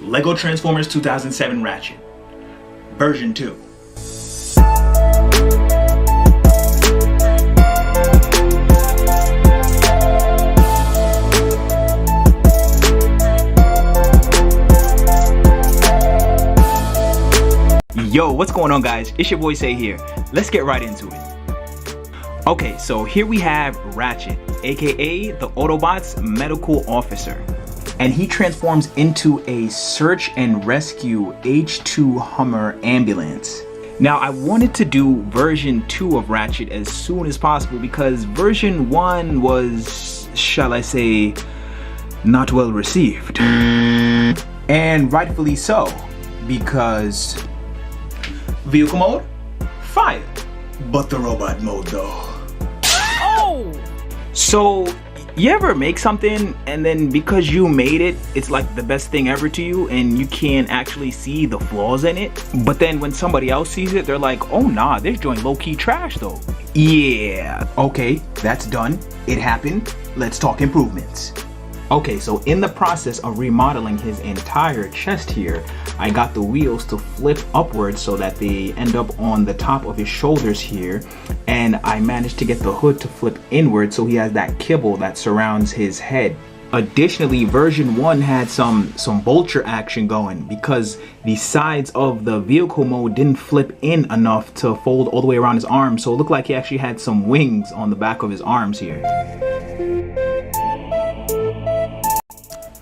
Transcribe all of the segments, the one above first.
Lego Transformers 2007 Ratchet, version 2. Yo, what's going on, guys? It's your boy Say here. Let's get right into it. Okay, so here we have Ratchet, aka the Autobots medical officer, and he transforms into a search and rescue H2 Hummer ambulance. Now, I wanted to do version 2 of Ratchet as soon as possible because version 1 was, shall I say, not well received. And rightfully so, because vehicle mode, fire. But the robot mode though. Oh! So, you ever make something and then because you made it, it's like the best thing ever to you and you can't actually see the flaws in it? But then when somebody else sees it, they're like, oh nah, this joint low-key trash though. Yeah, okay, that's done. It happened. Let's talk improvements. Okay, so in the process of remodeling his entire chest here, I got the wheels to flip upwards so that they end up on the top of his shoulders here, and I managed to get the hood to flip inward so he has that kibble that surrounds his head. Additionally, version 1 had some vulture action going because the sides of the vehicle mode didn't flip in enough to fold all the way around his arms, so it looked like he actually had some wings on the back of his arms here.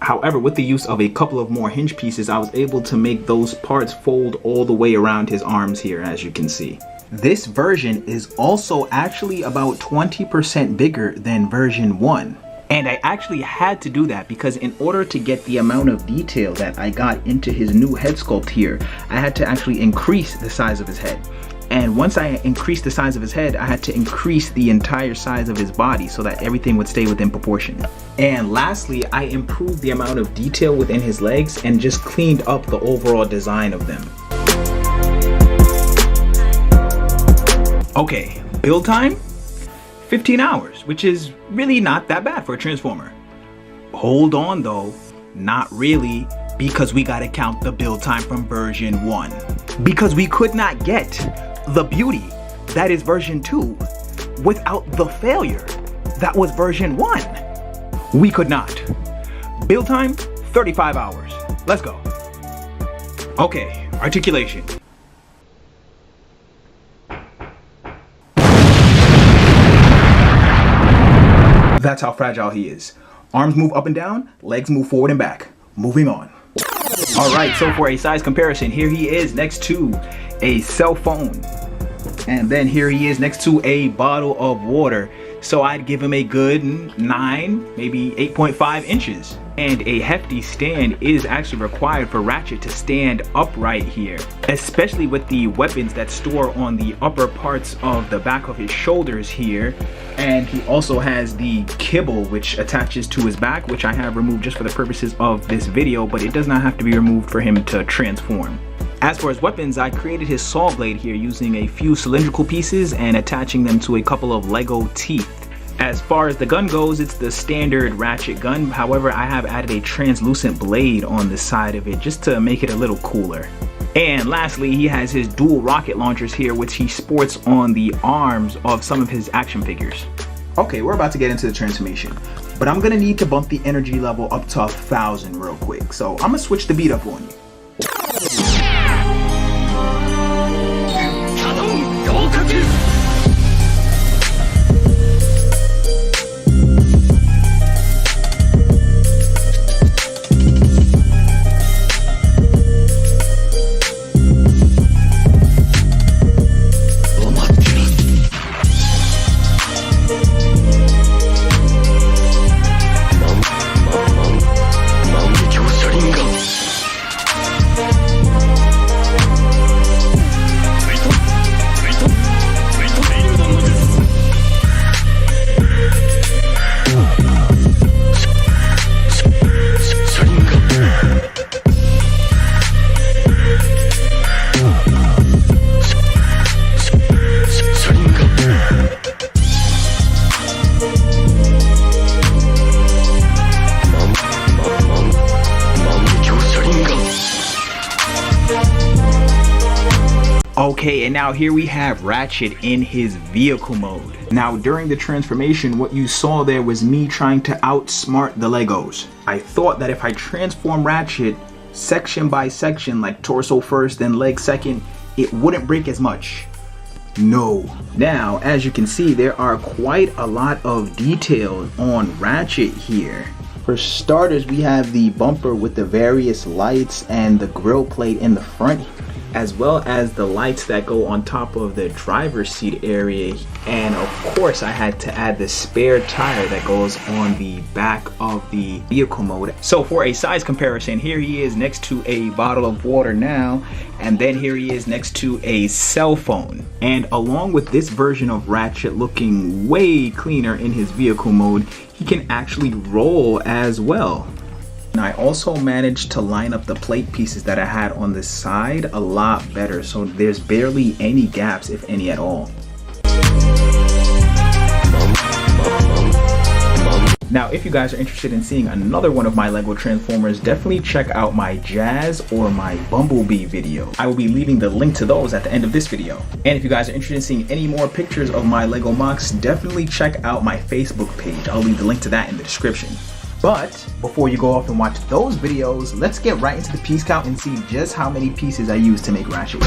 However, with the use of a couple of more hinge pieces, I was able to make those parts fold all the way around his arms here, as you can see. This version is also actually about 20% bigger than version 1. And I actually had to do that because in order to get the amount of detail that I got into his new head sculpt here, I had to actually increase the size of his head. And once I increased the size of his head, I had to increase the entire size of his body so that everything would stay within proportion. And lastly, I improved the amount of detail within his legs and just cleaned up the overall design of them. Okay, build time? 15 hours, which is really not that bad for a Transformer. Hold on though, not really, because we gotta count the build time from version 1. Because we could not get the beauty that is version 2 without the failure that was version 1. We could not. Build time, 35 hours. Let's go. Okay, articulation. That's how fragile he is. Arms move up and down, legs move forward and back. Moving on. Alright, so for a size comparison, here he is next to a cell phone. And then here he is next to a bottle of water. So I'd give him a good 9, maybe 8.5 inches. And a hefty stand is actually required for Ratchet to stand upright here, especially with the weapons that store on the upper parts of the back of his shoulders here. And he also has the kibble which attaches to his back, which I have removed just for the purposes of this video, but it does not have to be removed for him to transform. As for his weapons, I created his saw blade here using a few cylindrical pieces and attaching them to a couple of Lego teeth. As far as the gun goes, it's the standard Ratchet gun. However, I have added a translucent blade on the side of it just to make it a little cooler. And lastly, he has his dual rocket launchers here, which he sports on the arms of some of his action figures. Okay, we're about to get into the transformation, but I'm gonna need to bump the energy level up to 1,000 real quick. So I'm gonna switch the beat up on you. Okay, and now here we have Ratchet in his vehicle mode. Now during the transformation, what you saw there was me trying to outsmart the Legos. I thought that if I transform Ratchet section by section, like torso first then leg second, it wouldn't break as much. No. Now, as you can see, there are quite a lot of details on Ratchet here. For starters, we have the bumper with the various lights and the grille plate in the front, as well as the lights that go on top of the driver's seat area. And of course, I had to add the spare tire that goes on the back of the vehicle mode. So for a size comparison, here he is next to a bottle of water now, and then here he is next to a cell phone. And along with this version of Ratchet looking way cleaner in his vehicle mode, he can actually roll as well. And I also managed to line up the plate pieces that I had on the side a lot better, so there's barely any gaps, if any at all. Now, if you guys are interested in seeing another one of my Lego Transformers, definitely check out my Jazz or my Bumblebee video. I will be leaving the link to those at the end of this video. And if you guys are interested in seeing any more pictures of my Lego MOCs, definitely check out my Facebook page. I'll leave the link to that in the description. But before you go off and watch those videos, let's get right into the piece count and see just how many pieces I used to make Ratchet.